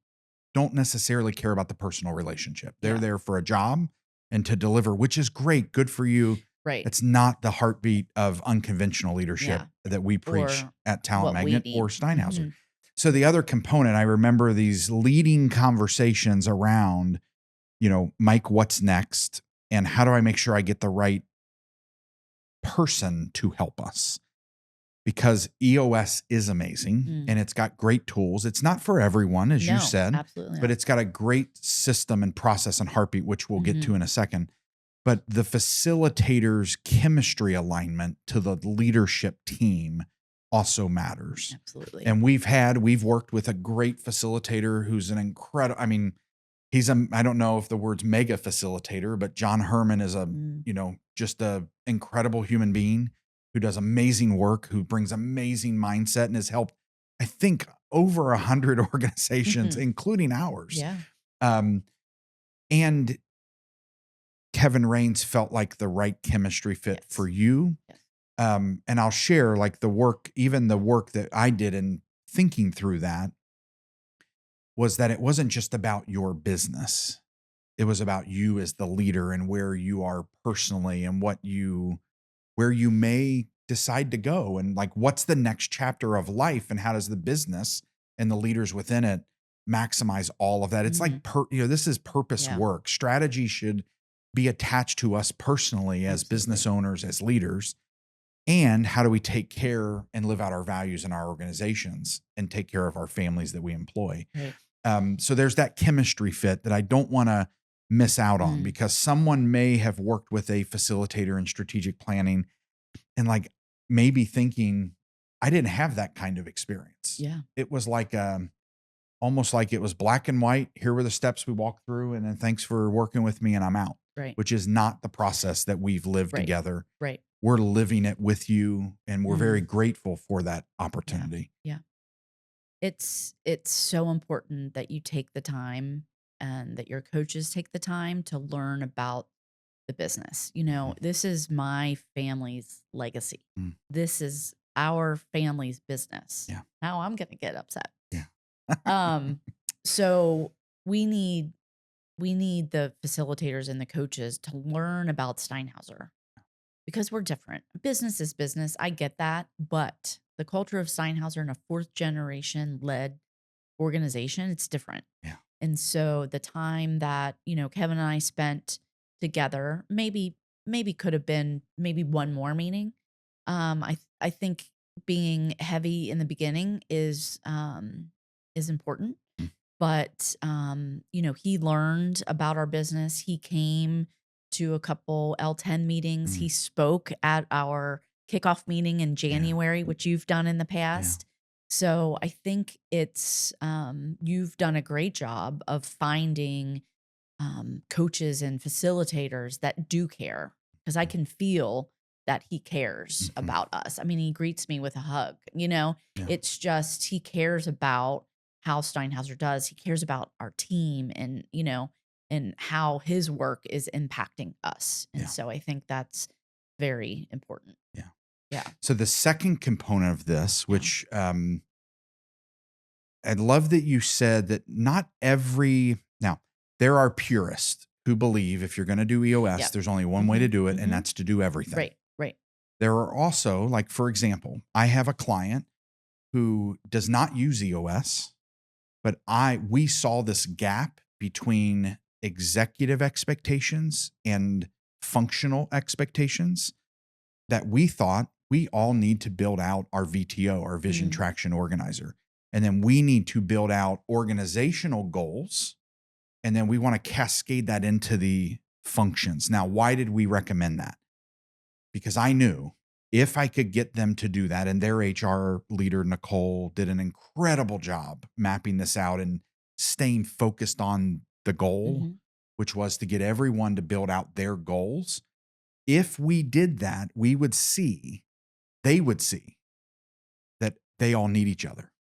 don't necessarily care about the personal relationship. They're Yeah. there for a job and to deliver, which is great. Good for you. Right. It's not the heartbeat of unconventional leadership Yeah. that we preach Or at Talent what we Magnet need. or Steinhauser. Mhm. So the other component, I remember these leading conversations around Mike, what's next? And how do I make sure I get the right person to help us? Because EOS is amazing and it's got great tools. It's not for everyone, as you No, said, absolutely but not. it's got a great system and process and heartbeat, which we'll get to in a second. But the facilitator's chemistry alignment to the leadership team also matters. Absolutely. And we've worked with a great facilitator who's an incredible, I don't know if the word's mega facilitator, but John Herman is just a incredible human being who does amazing work, who brings amazing mindset and has helped, I think, over 100 organizations, including ours. Yeah. And Kevin Raines felt like the right chemistry fit for you. Yes. And I'll share like the work that I did in thinking through that was that it wasn't just about your business. It was about you as the leader and where you are personally and where you may decide to go and like what's the next chapter of life and how does the business and the leaders within it maximize all of that. It's like this is purpose work. Strategy should be attached to us personally as business owners, as leaders. And how do we take care and live out our values in our organizations and take care of our families that we employ? Right. So there's that chemistry fit that I don't want to miss out on because someone may have worked with a facilitator in strategic planning and like maybe thinking, I didn't have that kind of experience. Yeah. It was like, almost like it was black and white. Here were the steps we walked through. And then thanks for working with me and I'm out. Right. Which is not the process that we've lived together. Right. We're living it with you and we're very grateful for that opportunity. Yeah. It's so important that you take the time and that your coaches take the time to learn about the business. This is my family's legacy. This is our family's business. Yeah. Now I'm going to get upset. Yeah. So we need the facilitators and the coaches to learn about Steinhauser because we're different. Business is business. I get that. But the culture of Steinhauser in a fourth generation led organization, it's different. Yeah. And so the time that, Kevin and I spent together, maybe could have been maybe one more meeting. I think being heavy in the beginning is important. But he learned about our business. He came to a couple L10 meetings. He spoke at our kickoff meeting in January, which you've done in the past. So I think it's you've done a great job of finding coaches and facilitators that do care because I can feel that he cares about us. I mean, he greets me with a hug. It's just he cares about how Steinhauser does. He cares about our team and and how his work is impacting us. And so I think that's very important. Yeah. Yeah. So the second component of this, which I love that you said that now there are purists who believe if you're going to do EOS, there's only one way to do it, and that's to do everything. Right. Right. There are also, like, for example, I have a client who does not use EOS, but we saw this gap between executive expectations and functional expectations that we thought we all need to build out our VTO, our Vision Traction Organizer. And then we need to build out organizational goals. And then we want to cascade that into the functions. Now, why did we recommend that? Because I knew if I could get them to do that, and their HR leader, Nicole, did an incredible job mapping this out and staying focused on the goal, which was to get everyone to build out their goals. If we did that, they would see that they all need each other.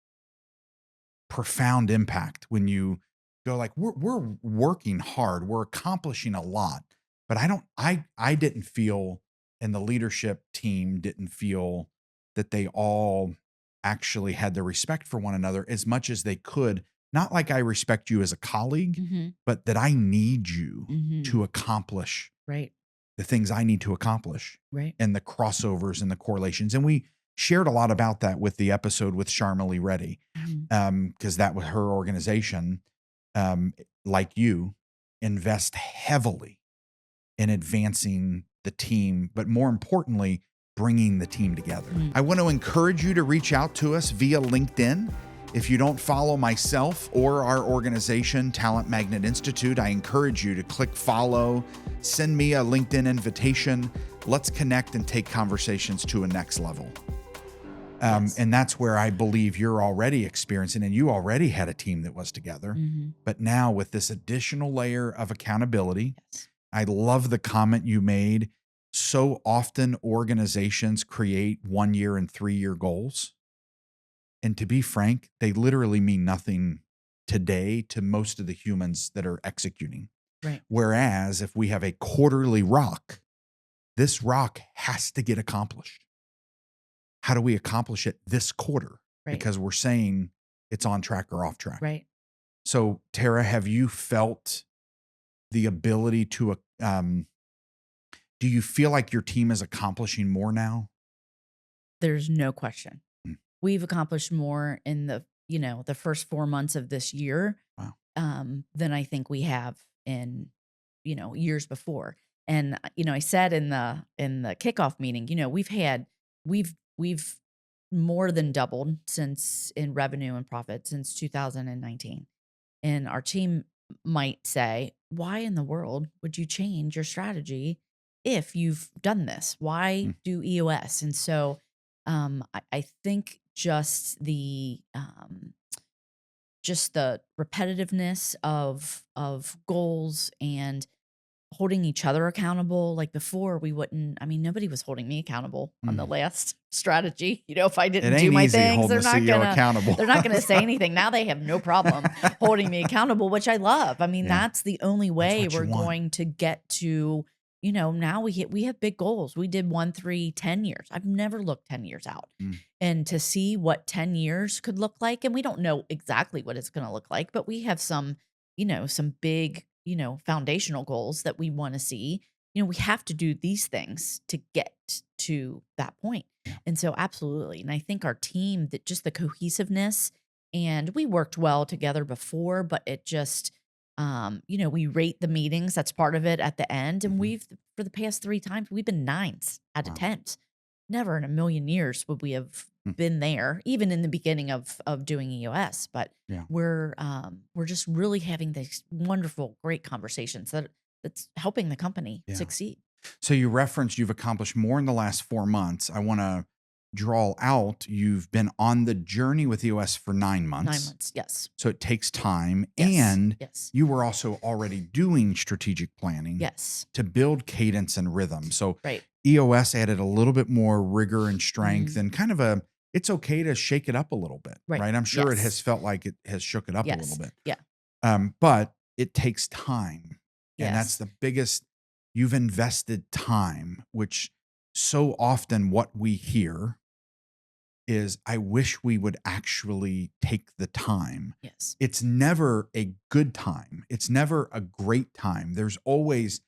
Profound impact when you go like, we're working hard, we're accomplishing a lot, but I didn't feel, and the leadership team didn't feel that they all actually had the respect for one another as much as they could. Not like I respect you as a colleague, but that I need you to accomplish the things I need to accomplish, and the crossovers and the correlations. And we shared a lot about that with the episode with Sharmali Reddy, because that was her organization, like you, invest heavily in advancing the team, but more importantly, bringing the team together. I want to encourage you to reach out to us via LinkedIn. If you don't follow myself or our organization, Talent Magnet Institute, I encourage you to click follow, send me a LinkedIn invitation. Let's connect and take conversations to a next level. And that's where I believe you're already experiencing, and you already had a team that was together. But now with this additional layer of accountability, I love the comment you made. So often organizations create 1 year and 3 year goals. And to be frank, they literally mean nothing today to most of the humans that are executing. Right. Whereas if we have a quarterly rock, this rock has to get accomplished. How do we accomplish it this quarter? Right. Because we're saying it's on track or off track. Right. So Tara, have you felt the ability to, do you feel like your team is accomplishing more now? There's no question. Mm. We've accomplished more in the first 4 months of this year, Wow. than I think we have in, years before. And, I said in the kickoff meeting, we've more than doubled since in revenue and profit since 2019. And our team might say, why in the world would you change your strategy if you've done this? Why do EOS? And so I think just the repetitiveness of goals and holding each other accountable. Like before, nobody was holding me accountable on the last strategy. If I It didn't do ain't my easy things, holding they're the not CEO accountable. they're not gonna say anything. Now they have no problem holding me accountable, which I love. Yeah. That's the only way what you we're want. going to get to, now we have big goals. We did 1, 3, 10 years. I've never looked 10 years out. And to see what 10 years could look like, and we don't know exactly what it's going to look like, but we have some big, foundational goals that we want to see. We have to do these things to get to that point. And so absolutely. And I think our team, that just the cohesiveness, and we worked well together before, but it just, we rate the meetings. That's part of it at the end. And for the past 3 times, we've been 9s out of 10s. Never in a million years would we have been there, even in the beginning of doing EOS. But we're just really having these wonderful, great conversations that's helping the company succeed. So you referenced you've accomplished more in the last 4 months. I want to draw out, you've been on the journey with EOS for 9 months. 9 months, yes. So it takes time. Yes. And yes. you were also already doing strategic planning Yes. to build cadence and rhythm. So Right. EOS added a little bit more rigor and strength and kind of it's okay to shake it up a little bit, right? I'm sure it has felt like it has shook it up a little bit. Yeah. But it takes time. Yes. And that's the biggest, you've invested time, which so often what we hear is, I wish we would actually take the time. Yes. It's never a good time. It's never a great time. There's always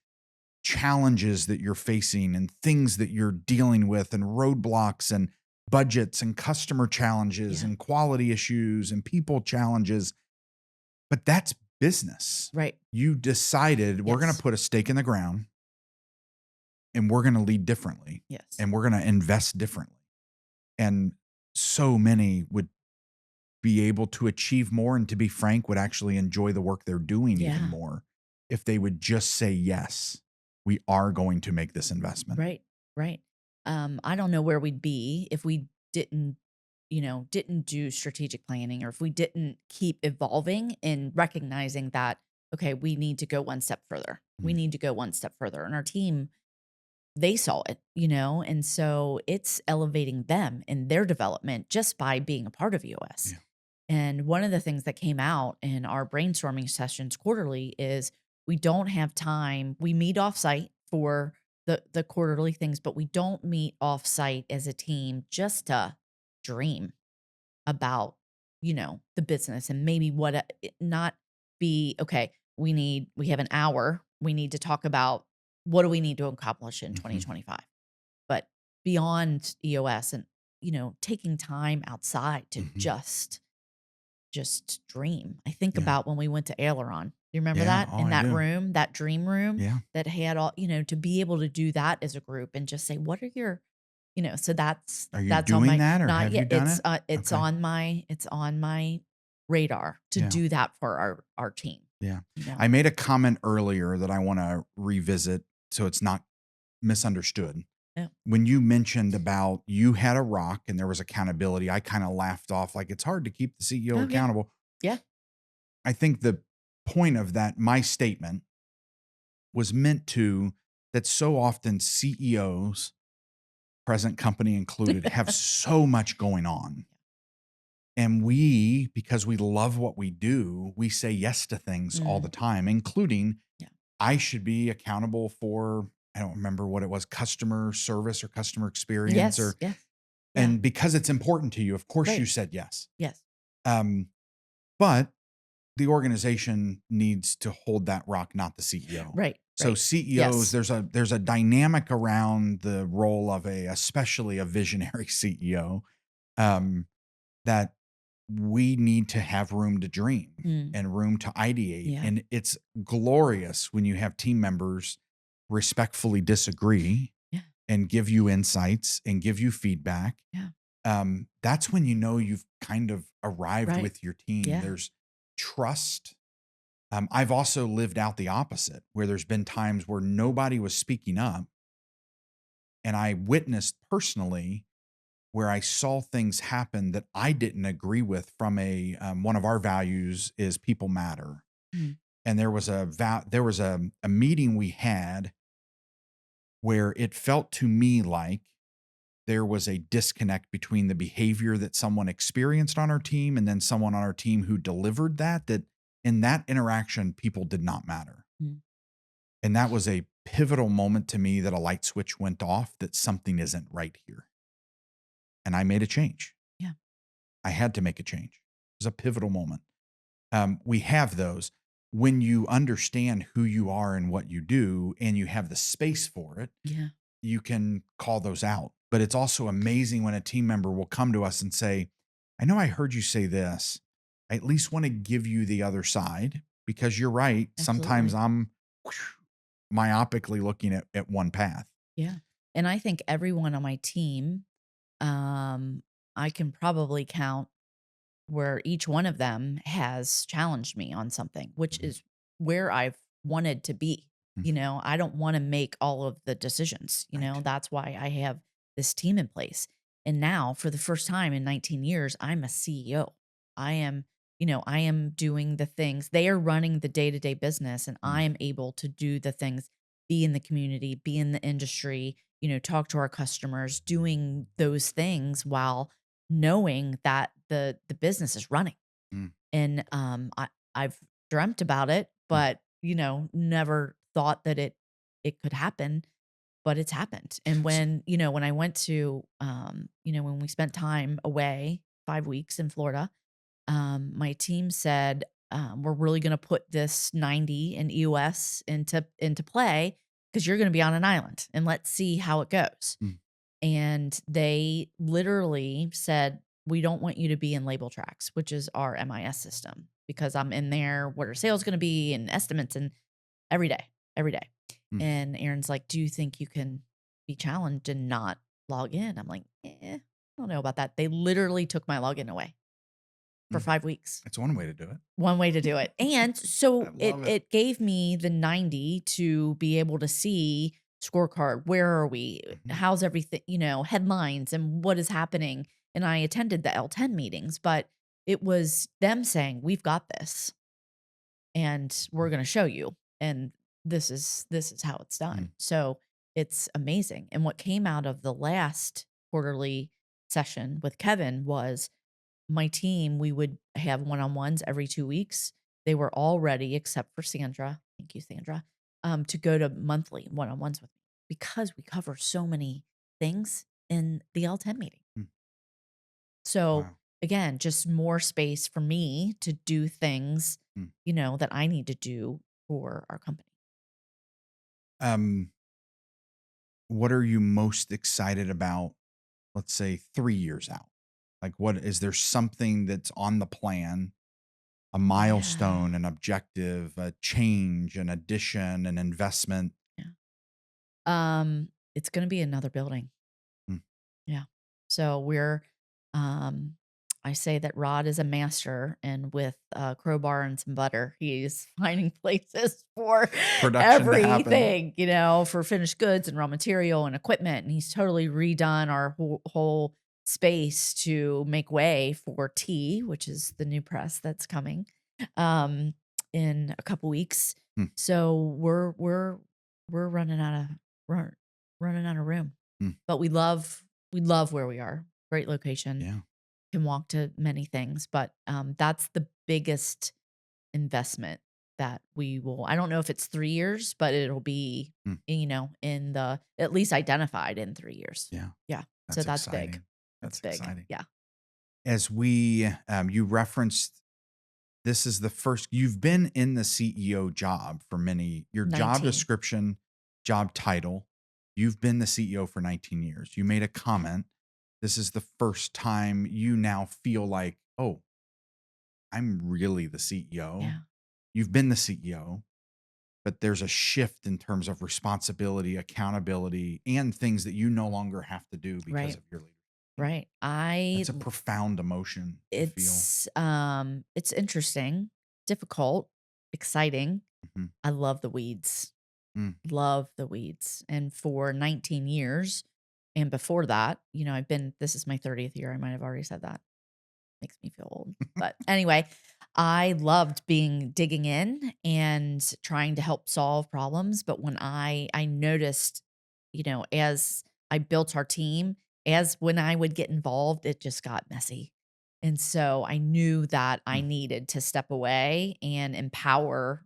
challenges that you're facing and things that you're dealing with and roadblocks and budgets and customer challenges and quality issues and people challenges. But that's business. Right. You decided we're going to put a stake in the ground and we're going to lead differently. Yes. And we're going to invest differently. And so many would be able to achieve more and, to be frank, would actually enjoy the work they're doing even more if they would just say, yes, we are going to make this investment. Right. Right. I don't know where we'd be if we didn't do strategic planning, or if we didn't keep evolving and recognizing that, okay, we need to go one step further. We need to go one step further. And our team, they saw it, and so it's elevating them in their development just by being a part of EOS. Yeah. And one of the things that came out in our brainstorming sessions quarterly is we don't have time. We meet offsite for the quarterly things, but we don't meet offsite as a team just to dream about, the business and maybe not be, okay, we have an hour. We need to talk about what do we need to accomplish in 2025, but beyond EOS and, taking time outside to just just dream. I think Yeah. about when we went to Aileron. Do you remember Yeah. that Oh, in I that do. room, that dream room Yeah. that had all, to be able to do that as a group and just say, what are your, so that's Are you that's on doing my that or not have you yet. done it? It's Okay. on my radar to Yeah. do that for our team. Yeah. You know. I made a comment earlier that I want to revisit so it's not misunderstood. Yeah. When you mentioned about you had a rock and there was accountability, I kind of laughed off like it's hard to keep the CEO Oh yeah. accountable. Yeah. I think the point of that, my statement was meant to that so often CEOs, present company included, have so much going on. And we, because we love what we do, we say yes to things all the Mm, time, including yeah. I should be accountable for, I don't remember what it was, customer service or customer experience Yes. or, Yes. Yeah. and because it's important to you, of course you Right. said yes. Yes. Um, but the organization needs to hold that rock, not the CEO. Right. So Right. CEOs, Yes. there's a dynamic around the role of especially a visionary CEO, um, that we need to have room to dream Mm, and room to ideate. yeah. And it's glorious when you have team members respectfully disagree Yeah. and give you insights and give you feedback. Yeah. That's when you know you've kind of arrived Right. with your team. Yeah. There's trust. I've also lived out the opposite, where there's been times where nobody was speaking up, and I witnessed personally where I saw things happen that I didn't agree with. From one of our values is people matter, Mm, and there was a meeting we had where it felt to me like there was a disconnect between the behavior that someone experienced on our team and then someone on our team who delivered that in that interaction, people did not matter. mm, And that was a pivotal moment to me that a light switch went off that something isn't right here. And I made a change. yeah. I had to make a change. It was a pivotal moment. We have those when you understand who you are and what you do, and you have the space for it, Yeah. you can call those out. But it's also amazing when a team member will come to us and say, I know I heard you say this. I at least want to give you the other side because you're right. Sometimes Absolutely. I'm myopically looking at one path. Yeah. And I think everyone on my team, um, I can probably count where each one of them has challenged me on something, which Mhm. is where I've wanted to be. Mhm. I don't want to make all of the decisions. Right. That's why I have this team in place. And now, for the first time in 19 years, I'm a CEO. I am, I am doing the things. They are running the day to day business, and I Mm. am able to do the things, be in the community, be in the industry, talk to our customers, doing those things while knowing that the business is running. Mm. And I've dreamt about it, Mm. but never thought that it could happen, but it's happened. And S when I went to when we spent time away 5 weeks in Florida, my team said, we're really going to put this 90 in EOS into play because you're going to be on an island, and let's see how it goes. Mm. And they literally said, we don't want you to be in label tracks, which is our MIS system, because I'm in there. What are sales going to be and estimates and every day, every day. Mm. And Aaron's like, do you think you can be challenged and not log in? I'm like, I don't know about that. They literally took my login away for Mm. 5 weeks. It's one way to do it. One way to do it. And I so it love it. it gave me the 90 to be able to see scorecard. Where are we? Mhm. How's everything, headlines and what is happening. And I attended the L10 meetings, but it was them saying, we've got this and we're going to show you. And this is how it's Mm. done. So it's amazing. And what came out of the last quarterly session with Kevin was my team, we would have one-on-ones every 2 weeks. They were all ready except for Sandra. Thank you, Sandra. To go to monthly one-on-ones with me because we cover so many things in the L10 meeting. Mm. So Wow. again, just more space for me to do things, Mm. that I need to do for our company. Um, what are you most excited about, let's say 3 years out? Like, what is there something that's on the plan a milestone, an objective, a change, an addition, an investment? Yeah. It's going to be another building. Mm. Yeah. So um, I say that Rod is a master, and with a crowbar and some butter, he's finding places for Production to happen. everything, for finished goods and raw material and equipment. And he's totally redone our whole space to make way for tea, which is the new press that's coming in a couple weeks. Mm. So we're running out of running out of room. Mm. But we love where we are. Great location. Yeah. Can walk to many things, but that's the biggest investment that we will. I don't know if it's 3 years, but it'll be Mm. in the at least identified in 3 years. Yeah. Yeah. That's So that's exciting. big. That's big. exciting. Yeah. As we, you referenced, this is the first, you've been in the CEO job for your job 19. description, job title, you've been the CEO for 19 years. You made a comment. This is the first time you now feel like, oh, I'm really the CEO. Yeah. You've been the CEO, but there's a shift in terms of responsibility, accountability, and things that you no longer have to do because Right. of your leadership. Right. It's a profound emotion to feel. It's interesting, difficult, exciting. Mhm. I love the weeds. Mm. Love the weeds. And for 19 years and before that, this is my 30th year. I might have already said that. Makes me feel old. But anyway, I loved digging in and trying to help solve problems. But when I noticed, as I built our team, as when I would get involved, it just got messy. And so I knew that I needed to step away and empower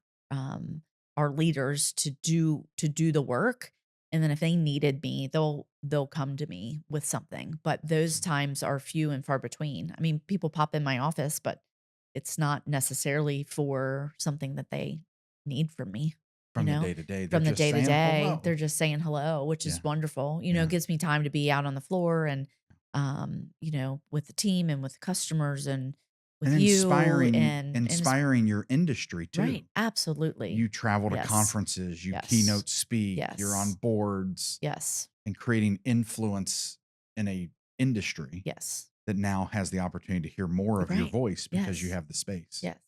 our leaders to do the work. And then if they needed me, they'll come to me with something. But those times are few and far between. I mean, people pop in my office, but it's not necessarily for something that they need from me. From the day to day. From the day to day, hello. they're just saying hello, which is wonderful. Yeah. It gives me time to be out on the floor and, with the team and with customers and with you inspiring your industry too. Right. Absolutely. You travel to Yes. conferences, you Yes. keynote speak, you're on Yes. boards, Yes. and creating influence in a industry Yes. that now has the opportunity to hear more of your Right. voice because you Yes. have the space. Yes.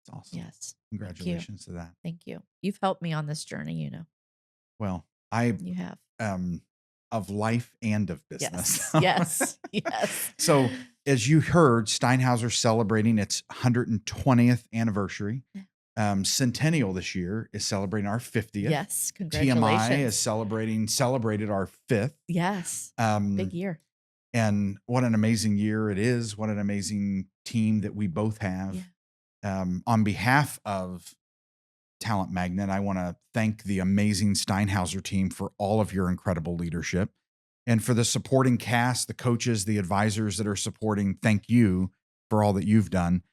It's awesome. Yes. Congratulations to that. Thank you. You've helped me on this journey, Well, I You have. of life and of business. Yes. Yes. So, as you heard, Steinhauser celebrating its 120th anniversary. Centennial this year is celebrating our 50th. Yes. Congratulations. TMI is celebrated our 5th. Yes. Big year. And what an amazing year it is. What an amazing team that we both have. Yeah. On behalf of Talent Magnet, I want to thank the amazing Steinhauser team for all of your incredible leadership. And for the supporting cast, the coaches, the advisors that are supporting, thank you for all that you've done.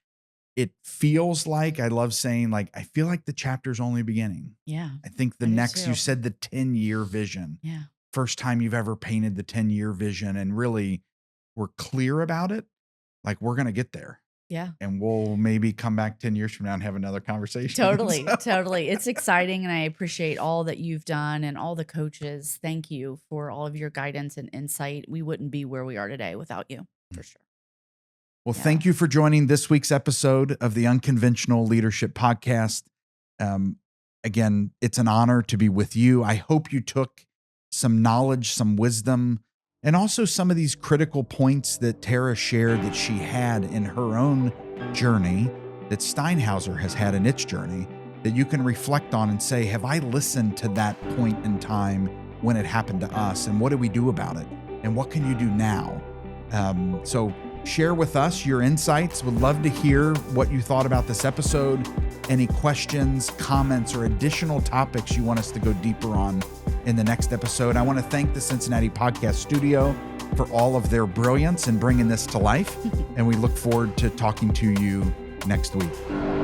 It feels like, I love saying, I feel like the chapter's only beginning. Yeah. I think I do you too. said the 10-year vision. Yeah. First time you've ever painted the 10-year vision, and really we're clear about it. We're going to get there. Yeah. And we'll maybe come back 10 years from now and have another conversation. Totally. Totally. It's exciting. And I appreciate all that you've done and all the coaches. Thank you for all of your guidance and insight. We wouldn't be where we are today without you, for sure. Well, thank you for joining this week's episode of the Unconventional Leadership Podcast. Again, it's an honor to be with you. I hope you took some knowledge, some wisdom, and also some of these critical points that Tara shared that she had in her own journey, that Steinhauser has had in its journey, that you can reflect on and say, have I listened to that point in time when it happened to us? And what do we do about it? And what can you do now? So share with us your insights. Would love to hear what you thought about this episode. Any questions, comments, or additional topics you want us to go deeper on in the next episode. I want to thank the Cincinnati Podcast Studio for all of their brilliance in bringing this to life. And we look forward to talking to you next week.